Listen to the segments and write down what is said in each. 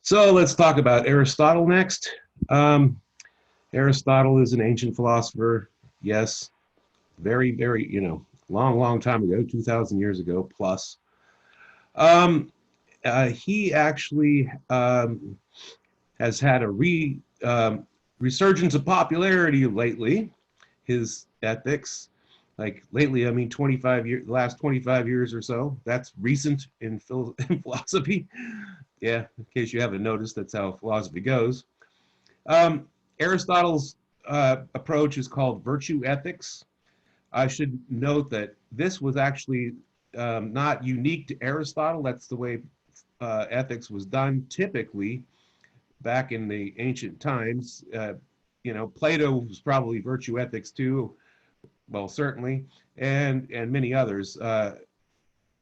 So let's talk about Aristotle next. Um, Aristotle is an ancient philosopher. Yes, very, long time ago, 2,000 years ago plus. Um, he actually has had a resurgence of popularity lately. His ethics, like lately, I mean, 25 years, last 25 years or so. That's recent in philosophy. Yeah, in case you haven't noticed, that's how philosophy goes. Um, Aristotle's approach is called virtue ethics. I should note that this was actually not unique to Aristotle. That's the way ethics was done typically back in the ancient times. Plato was probably virtue ethics too. Well, certainly, and many others. But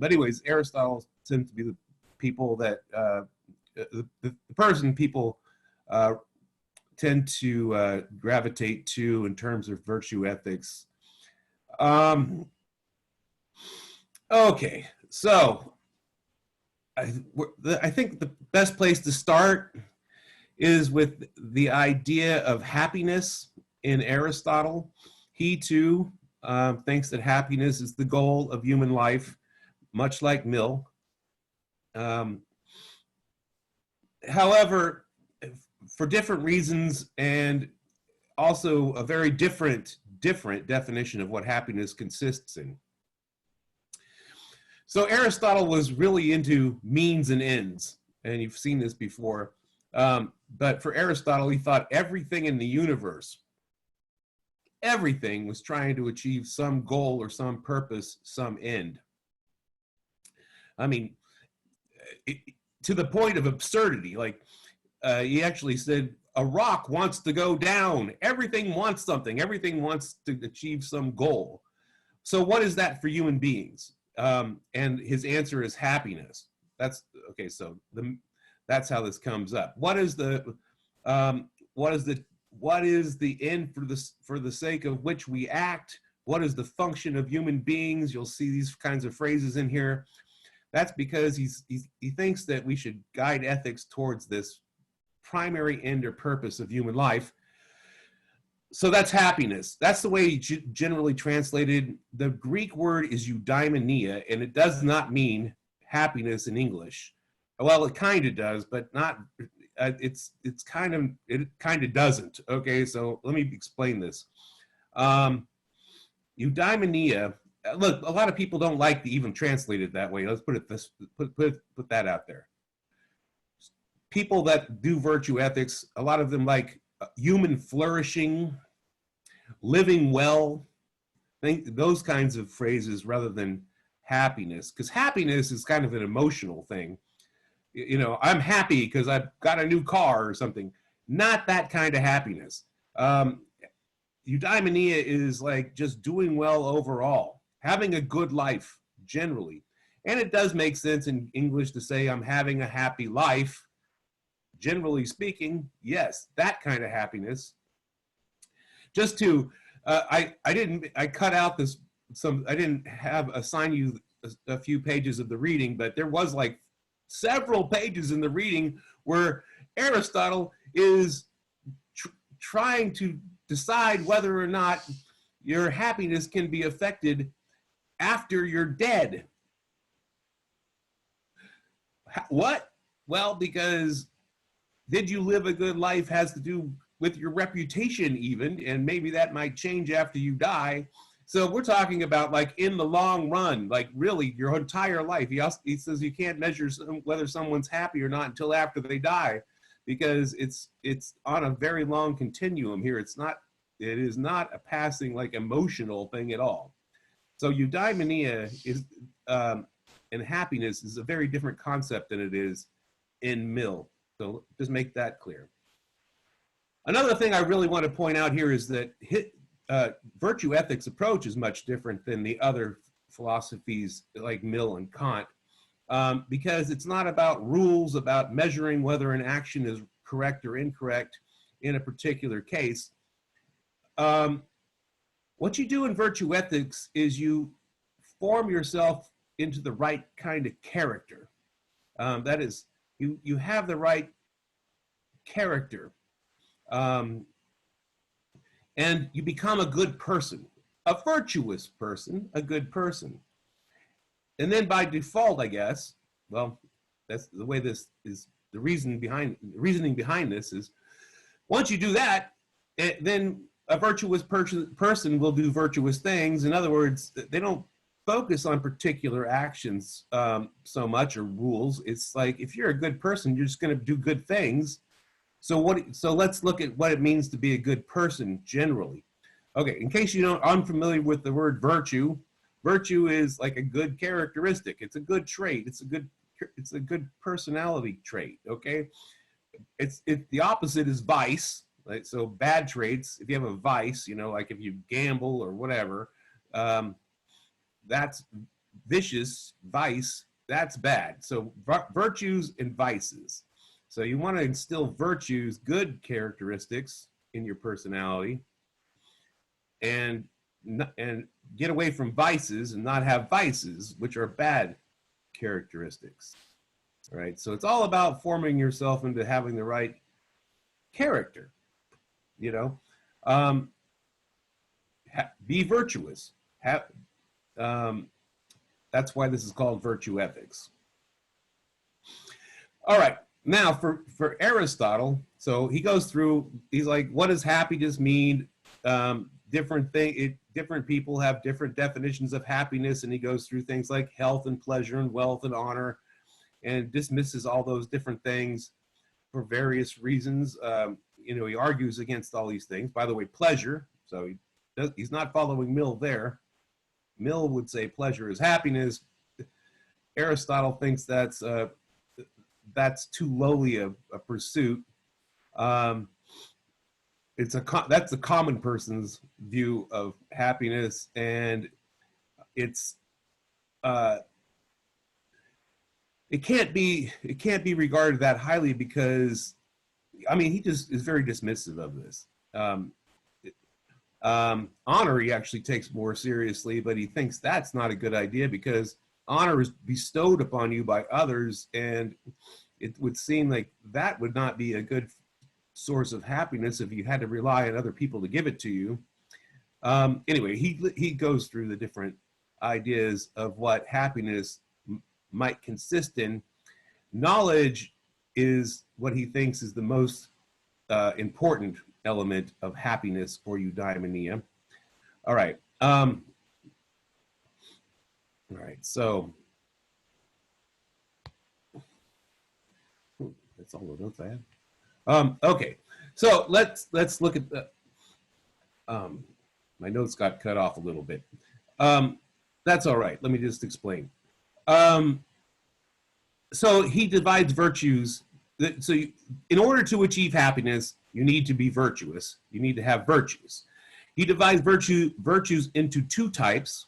anyways, Aristotle seems to be the people that the person people uh, tend to gravitate to in terms of virtue ethics. Um, okay, so I, I think the best place to start is with the idea of happiness in Aristotle. He too thinks that happiness is the goal of human life, much like Mill. Um, However, for different reasons and also a very different definition of what happiness consists in. So Aristotle was really into means and ends, and you've seen this before. But for Aristotle, he thought everything in the universe, everything was trying to achieve some goal or some purpose, some end. I mean, it, to the point of absurdity. Like he actually said, a rock wants to go down. Everything wants something. Everything wants to achieve some goal. So what is that for human beings? And his answer is happiness. That's okay. So that's how this comes up. What is the end for the sake of which we act? What is the function of human beings? You'll see these kinds of phrases in here. That's because he thinks that we should guide ethics towards this primary end or purpose of human life. So that's happiness. That's the way generally translated. The Greek word is eudaimonia, and it does not mean happiness in English. Well, it kind of does, but not. It kind of doesn't. Okay, so let me explain this. Eudaimonia. Look, a lot of people don't like to even translate it that way. Let's put that out there. People that do virtue ethics, a lot of them like human flourishing, living well, think those kinds of phrases rather than happiness, because happiness is kind of an emotional thing. I'm happy because I've got a new car or something. Not that kind of happiness. Eudaimonia is like just doing well overall, having a good life generally. And it does make sense in English to say I'm having a happy life. Generally speaking, yes, that kind of happiness. Just to, I cut out I didn't have assign you a few pages of the reading, but there was like several pages in the reading where Aristotle is trying to decide whether or not your happiness can be affected after you're dead. What? Well, because did you live a good life has to do with your reputation even, and maybe that might change after you die. So we're talking about like in the long run, like really your entire life. He says you can't measure whether someone's happy or not until after they die, because it's on a very long continuum here. It is not a passing like emotional thing at all. So eudaimonia is and happiness is a very different concept than it is in Mill. So just make that clear. Another thing I really want to point out here is that virtue ethics approach is much different than the other philosophies like Mill and Kant, because it's not about rules about measuring whether an action is correct or incorrect in a particular case. What you do in virtue ethics is you form yourself into the right kind of character. That is, you have the right character, and you become a good person, a virtuous person, a good person. And then by default, I guess, well, that's the way this is. The reasoning behind this is, once you do that, then a virtuous person will do virtuous things. In other words, they don't focus on particular actions so much, or rules. It's like, if you're a good person, you're just going to do good things. So let's look at what it means to be a good person generally. Okay, in case you don't unfamiliar with the word virtue, virtue is like a good characteristic. It's a good trait. It's a good personality trait. Okay, the opposite is vice. Right? So bad traits. If you have a vice, like if you gamble or whatever, that's vicious. Vice, that's bad. So virtues and vices. So you want to instill virtues, good characteristics in your personality, and get away from vices and not have vices, which are bad characteristics. All right. So it's all about forming yourself into having the right character. Be virtuous. That's why this is called virtue ethics. All right. Now for Aristotle, so he goes through, he's like, what does happiness mean? Different people have different definitions of happiness, and he goes through things like health and pleasure and wealth and honor, and dismisses all those different things for various reasons. He argues against all these things. By the way, pleasure, so he's not following Mill there. Mill would say pleasure is happiness. Aristotle thinks that's too lowly a pursuit. That's the common person's view of happiness, and it can't be regarded that highly, because he just is very dismissive of this. Honor he actually takes more seriously, but he thinks that's not a good idea, because honor is bestowed upon you by others, and it would seem like that would not be a good source of happiness if you had to rely on other people to give it to you. Anyway, he goes through the different ideas of what happiness might consist in. Knowledge is what he thinks is the most important element of happiness for eudaimonia. All right. All right. So that's all the notes I have. Okay. So let's look at the. My notes got cut off a little bit. That's all right. Let me just explain. So he divides virtues. So in order to achieve happiness, you need to be virtuous. You need to have virtues. He divides virtues into two types.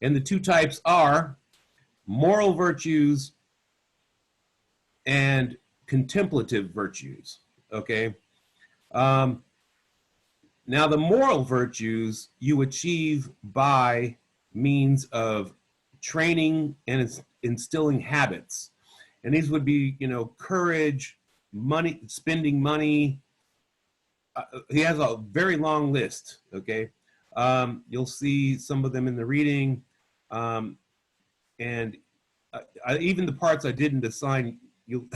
And the two types are moral virtues and contemplative virtues. Okay. Now the moral virtues you achieve by means of training and instilling habits. And these would be, courage, money, spending money. He has a very long list, okay? You'll see some of them in the reading. And even the parts I didn't assign, you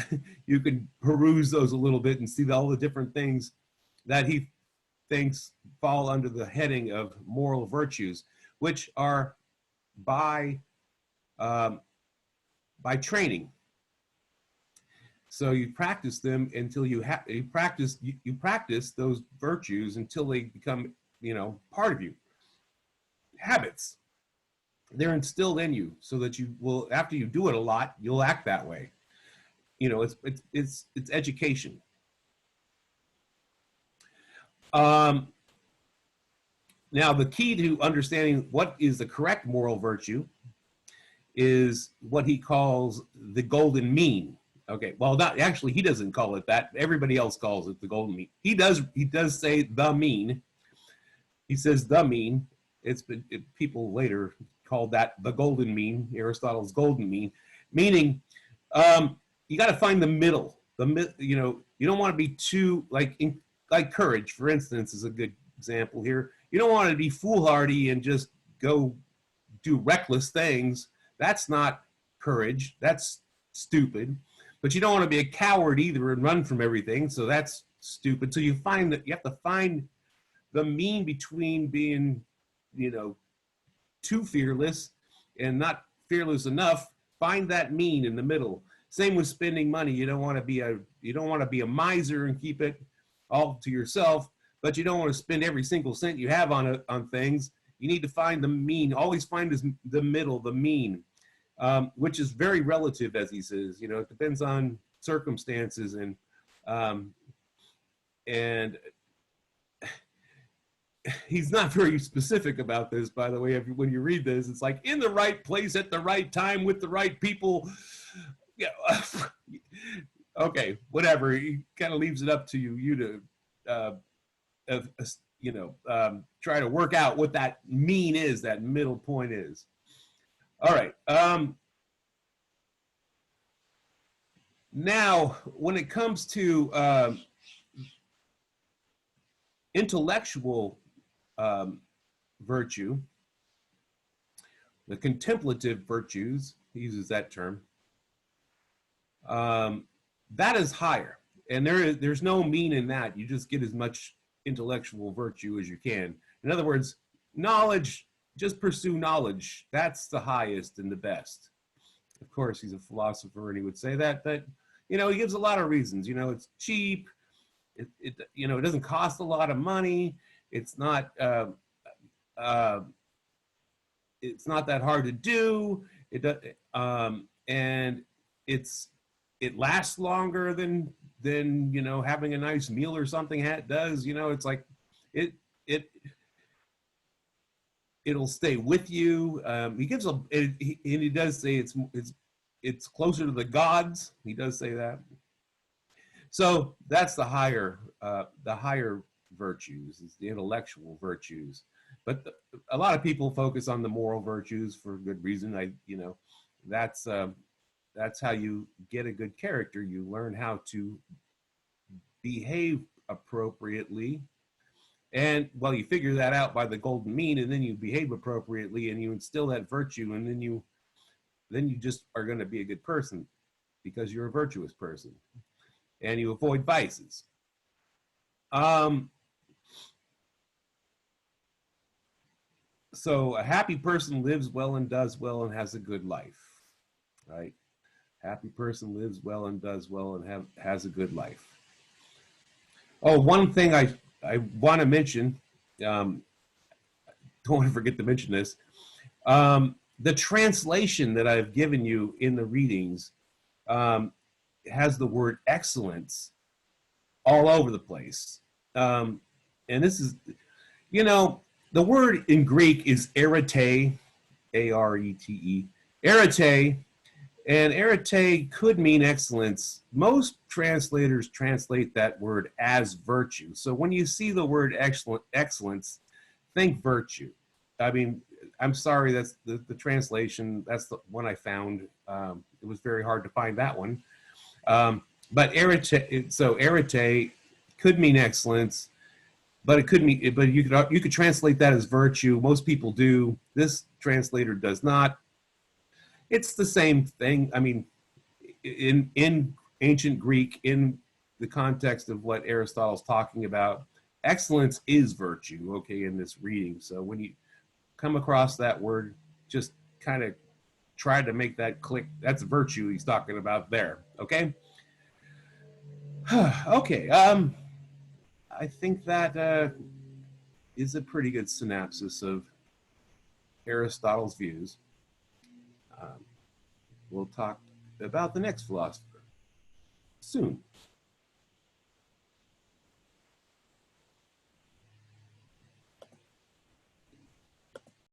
can peruse those a little bit and see all the different things that he thinks fall under the heading of moral virtues, which are by training. So you practice them until you practice those virtues until they become, part of you. Habits. They're instilled in you so that you will, after you do it a lot, you'll act that way. It's education. Now the key to understanding what is the correct moral virtue is what he calls the golden mean. Okay, well, not actually, he doesn't call it that. Everybody else calls it the golden mean. He does say the mean. He says the mean. People later called that the golden mean, Aristotle's golden mean, meaning you got to find the middle. You know, you don't want to be too like courage, for instance, is a good example here. You don't want to be foolhardy and just go do reckless things. That's not courage. That's stupid. But you don't want to be a coward either and run from everything. So that's stupid. So you find that you have to find the mean between being, you know, too fearless and not fearless enough. Find that mean in the middle. Same with spending money. You don't want to be a miser and keep it all to yourself, but you don't want to spend every single cent you have on things. You need to find the mean. Always find the middle, the mean, which is very relative, as he says. You know, it depends on circumstances and he's not very specific about this, by the way. When you read this, it's like in the right place at the right time with the right people. Yeah. Okay, whatever. He kind of leaves it up to you to try to work out what that mean is, that middle point is. All right. Now, when it comes to intellectual virtue, the contemplative virtues, he uses that term, that is higher. And there's no mean in that. You just get as much intellectual virtue as you can. In other words, knowledge, just pursue knowledge. That's the highest and the best. Of course, he's a philosopher and he would say that, but, you know, he gives a lot of reasons. You know, it's cheap. It doesn't cost a lot of money. It's not that hard to do. And it lasts longer than you know, having a nice meal or something does. You know, it's like it'll stay with you. He gives and he does say it's closer to the gods. He does say that. So that's the higher virtues, is the intellectual virtues. But a lot of people focus on the moral virtues for good reason. That's how you get a good character. You learn how to behave appropriately. And well, you figure that out by the golden mean, and then you behave appropriately and you instill that virtue, and then you just are going to be a good person because you're a virtuous person. And you avoid vices. So a happy person lives well and does well and has a good life, right? Happy person lives well and does well and has a good life. Oh, one thing I want to mention, don't want to forget to mention this. The translation that I've given you in the readings has the word excellence all over the place. And this is, you know, the word in Greek is arete, A-R-E-T-E, arete, and arete could mean excellence. Most translators translate that word as virtue. So when you see the word excellence, think virtue. I mean, I'm sorry, that's the translation. That's the one I found. It was very hard to find that one. But arete could mean excellence, but it could mean, but you could translate that as virtue. Most people do. This translator does not. It's the same thing. I mean, in ancient Greek, in the context of what Aristotle's talking about, excellence is virtue, okay, in this reading. So when you come across that word, just kind of try to make that click. That's virtue he's talking about there, okay? Okay, I think that is a pretty good synopsis of Aristotle's views. We'll talk about the next philosopher soon.